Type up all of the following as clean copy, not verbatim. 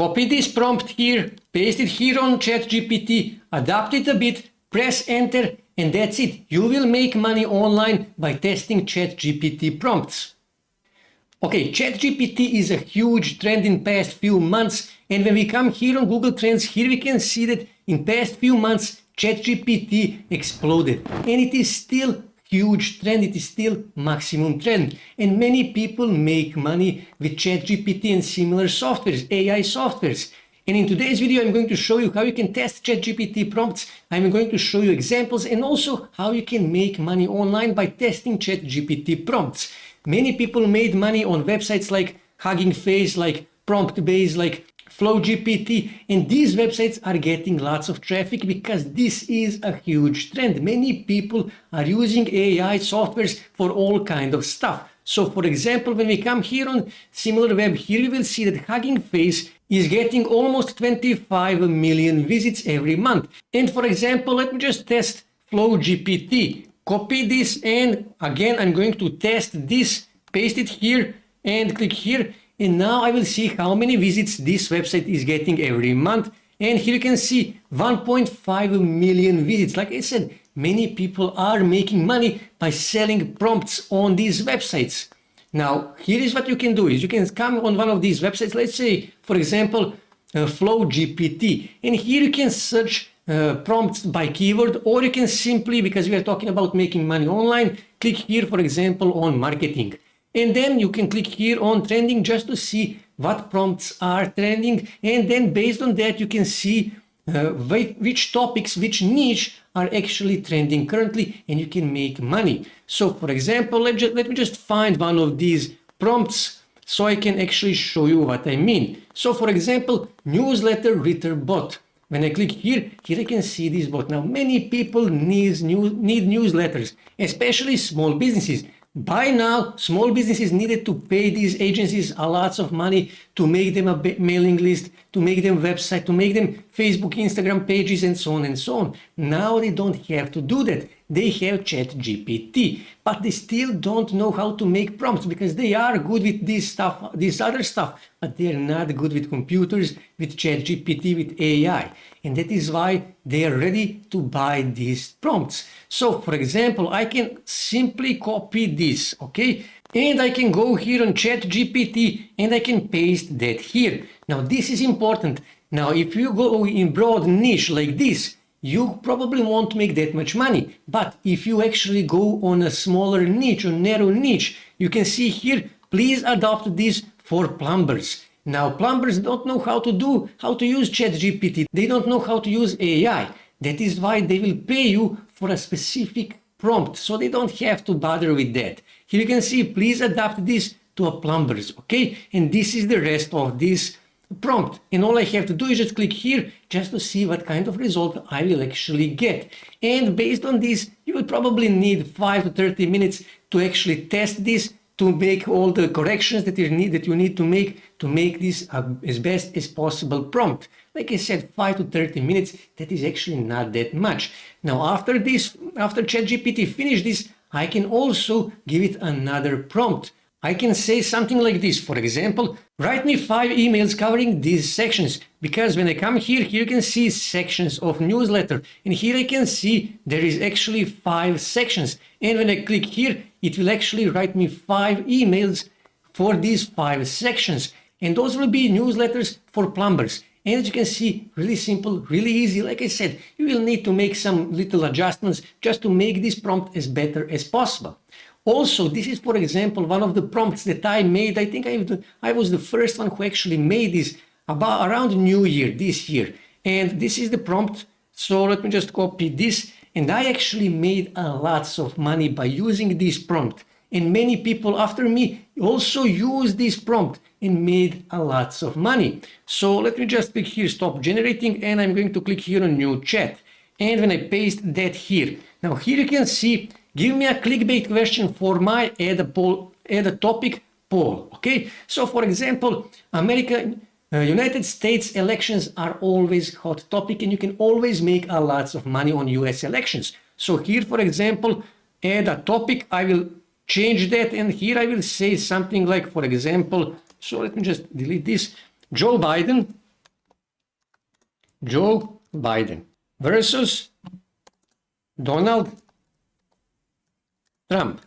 copy this prompt here, paste it here on ChatGPT, adapt it a bit, press enter, and that's it. You will make money online by testing ChatGPT prompts. Okay, ChatGPT is a huge trend in past few months, and when we come here on Google Trends, here we can see that in past few months ChatGPT exploded, and it is still huge trend, it is still maximum trend, and many people make money with ChatGPT and similar softwares, AI softwares. And in today's video, I'm going to show you how you can test ChatGPT prompts. I'm going to show you examples and also how you can make money online by testing ChatGPT prompts. Many people made money on websites like Hugging Face, like PromptBase, like FlowGPT, and these websites are getting lots of traffic because this is a huge trend. Many people are using AI softwares for all kind of stuff. So for example, when we come here on SimilarWeb, here you will see that Hugging Face is getting almost 25 million visits every month. And for example, let me just test FlowGPT. Copy this, and again I'm going to test this, paste it here and click here, and now I will see how many visits this website is getting every month. And here you can see 1.5 million visits. Like I said, many people are making money by selling prompts on these websites. Now here is what you can do, is you can come on one of these websites, let's say for example FlowGPT, and here you can search prompts by keyword, or you can simply, because we are talking about making money online, click here for example on marketing, and then you can click here on trending just to see what prompts are trending, and then based on that you can see which topics, which niche are actually trending currently, and you can make money. So for example, let me just find one of these prompts so I can actually show you what I mean. So for example, newsletter writer bot. When I click here I can see this bot. Now many people need newsletters, especially small businesses. By now, small businesses needed to pay these agencies a lots of money to make them a mailing list, to make them website, to make them Facebook, Instagram pages, and so on and so on. Now they don't have to do that. They have ChatGPT, but they still don't know how to make prompts because they are good with this stuff, this other stuff, but they're not good with computers, with ChatGPT, with AI. And that is why they are ready to buy these prompts. So for example, I can simply copy this, okay? And I can go here on ChatGPT and I can paste that here. Now this is important. Now if you go in broad niche like this, you probably won't make that much money. But if you actually go on a smaller niche or narrow niche, you can see here, please adopt this for plumbers. Now plumbers don't know how to use ChatGPT. They don't know how to use AI. That is why they will pay you for a specific prompt, so they don't have to bother with that. Here you can see, please adapt this to a plumbers, okay? And this is the rest of this prompt. And all I have to do is just click here just to see what kind of result I will actually get. And based on this, you will probably need 5 to 30 minutes to actually test this, to make all the corrections that you need to make this as best as possible prompt. Like I said, 5 to 30 minutes, that is actually not that much. Now after ChatGPT finish this, I can also give it another prompt. I can say something like this, for example, write me 5 emails covering these sections, because when I come here you can see sections of newsletter, and here I can see there is actually 5 sections, and when I click here, it will actually write me 5 emails for these 5 sections, and those will be newsletters for plumbers. And as you can see, really simple, really easy. Like I said, you will need to make some little adjustments just to make this prompt as better as possible. Also, this is, for example, one of the prompts that I made. I think I was the first one who actually made this around New Year, this year. And this is the prompt. So let me just copy this. And I actually made lots of money by using this prompt. And many people after me also use this prompt and made lots of money. So let me just click here, stop generating, and I'm going to click here on new chat. And when I paste that here, now here you can see, give me a clickbait question for my add a topic poll. Okay, so for example, United States elections are always hot topic, and you can always make lots of money on US elections. So here, for example, add a topic, I will change that, and here I will say something like, for example, so let me just delete this, Joe Biden Joe Biden versus Donald Trump.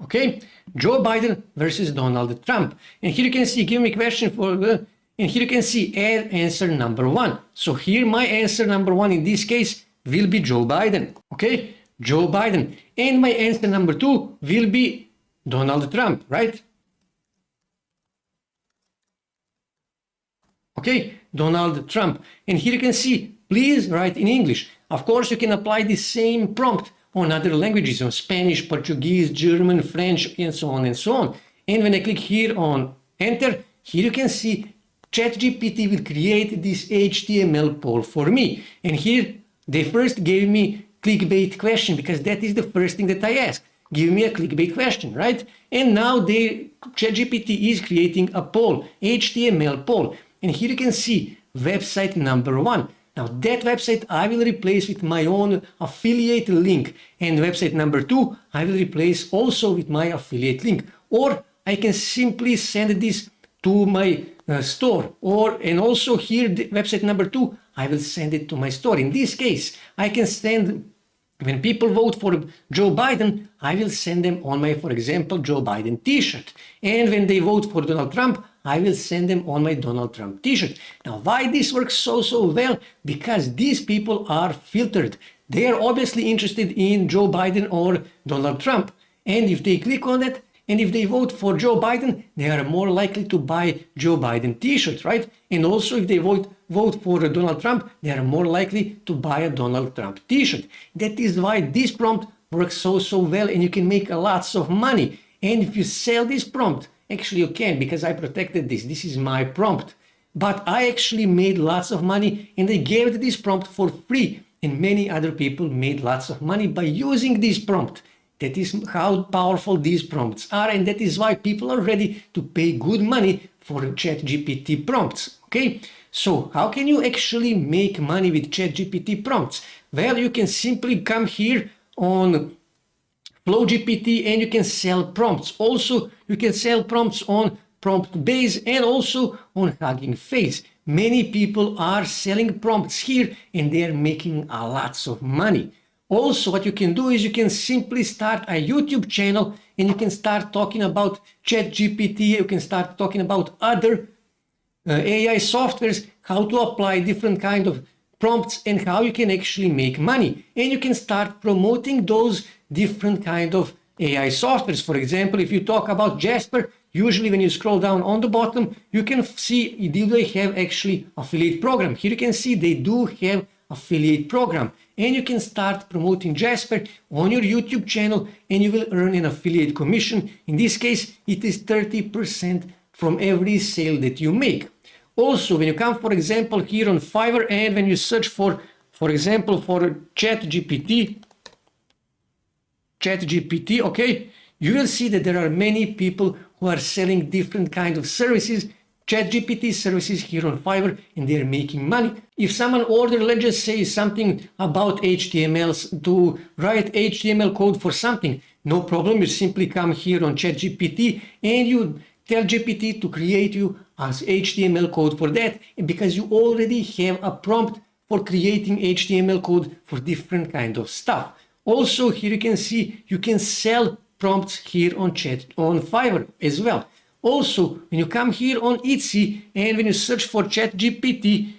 Okay, Joe Biden versus Donald Trump. And here you can see, give me a question for and here you can see add answer number 1. So here my answer number 1 in this case will be Joe Biden. Okay, Joe Biden. And my answer number 2 will be Donald Trump, right? Okay, Donald Trump. And here you can see, please write in English. Of course, you can apply the same prompt on other languages, on Spanish, Portuguese, German, French, and so on and so on. And when I click here on enter, here you can see ChatGPT will create this HTML poll for me. And here they first gave me clickbait question because that is the first thing that I asked. Give me a clickbait question, right? And now ChatGPT is creating a poll, HTML poll. And here you can see website number 1. Now that website I will replace with my own affiliate link, and website number 2 I will replace also with my affiliate link, or I can simply send this to my store, and also here the website number 2 I will send it to my store. In this case I can send, when people vote for Joe Biden, I will send them on my, for example, Joe Biden t-shirt. And when they vote for Donald Trump, I will send them on my Donald Trump t-shirt. Now, why this works so well? Because these people are filtered. They are obviously interested in Joe Biden or Donald Trump. And if they click on it, and if they vote for Joe Biden, they are more likely to buy Joe Biden t-shirt, right? And also if they vote for Donald Trump, they are more likely to buy a Donald Trump t-shirt. That is why this prompt works so well, and you can make lots of money. And if you sell this prompt, actually you can, because I protected this. This is my prompt. But I actually made lots of money, and I gave this prompt for free. And many other people made lots of money by using this prompt. That is how powerful these prompts are, and that is why people are ready to pay good money for ChatGPT prompts. Okay, so how can you actually make money with ChatGPT prompts? Well, you can simply come here on FlowGPT and you can sell prompts. Also, you can sell prompts on PromptBase and also on Hugging Face. Many people are selling prompts here and they are making lots of money. Also, what you can do is you can simply start a YouTube channel and you can start talking about ChatGPT, you can start talking about other AI softwares, how to apply different kind of prompts and how you can actually make money. And you can start promoting those different kind of AI softwares. For example, if you talk about Jasper, usually when you scroll down on the bottom, you can see do they have actually affiliate program. Here you can see they do have affiliate program. And you can start promoting Jasper on your YouTube channel and you will earn an affiliate commission. In this case, it is 30% from every sale that you make. Also, when you come, for example, here on Fiverr and when you search for example, for ChatGPT, okay, you will see that there are many people who are selling different kinds of services, ChatGPT services here on Fiverr, and they're making money. If someone orders, let's just say something about HTMLs, to write HTML code for something, no problem. You simply come here on ChatGPT and you tell GPT to create you as HTML code for that, because you already have a prompt for creating HTML code for different kind of stuff. Also, here you can see you can sell prompts here on Fiverr as well. Also, when you come here on Etsy and when you search for ChatGPT,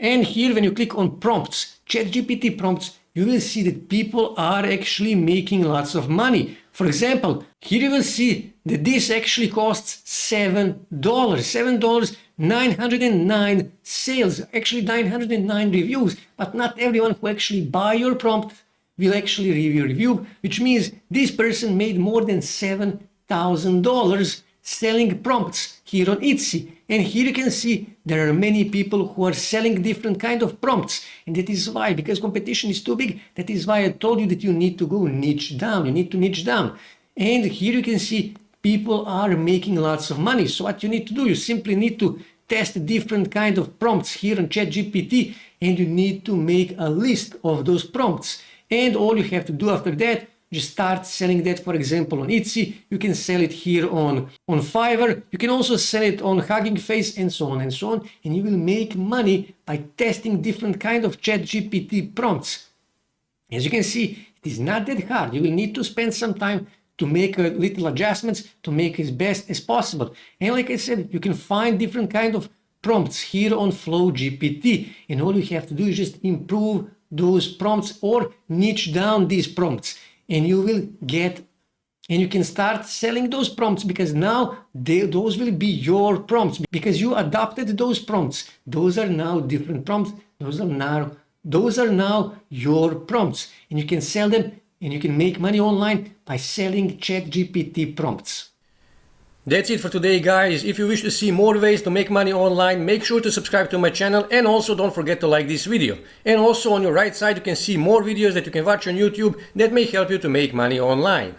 and here when you click on prompts, ChatGPT prompts, you will see that people are actually making lots of money. For example, here you will see that this actually costs $7, 909 sales, actually 909 reviews, but not everyone who actually buy your prompt will actually leave your review, which means this person made more than $7,000 selling prompts here on Etsy. And here you can see there are many people who are selling different kind of prompts. And that is why, because competition is too big, that is why I told you that you need to go niche down. You need to niche down. And here you can see people are making lots of money. So what you need to do, you simply need to test different kind of prompts here on ChatGPT, and you need to make a list of those prompts. And all you have to do after that, just start selling that, for example, on Etsy. You can sell it here on Fiverr. You can also sell it on Hugging Face and so on and so on. And you will make money by testing different kind of ChatGPT prompts. As you can see, it is not that hard. You will need to spend some time to make a little adjustments to make it as best as possible. And like I said, you can find different kind of prompts here on Flow GPT. And all you have to do is just improve those prompts or niche down these prompts. And you will get, and you can start selling those prompts because now those will be your prompts because you adopted those prompts. Those are now different prompts. Those are now your prompts, and you can sell them and you can make money online by selling ChatGPT prompts. That's it for today, guys. If you wish to see more ways to make money online, make sure to subscribe to my channel, and also don't forget to like this video. And also on your right side you can see more videos that you can watch on YouTube that may help you to make money online.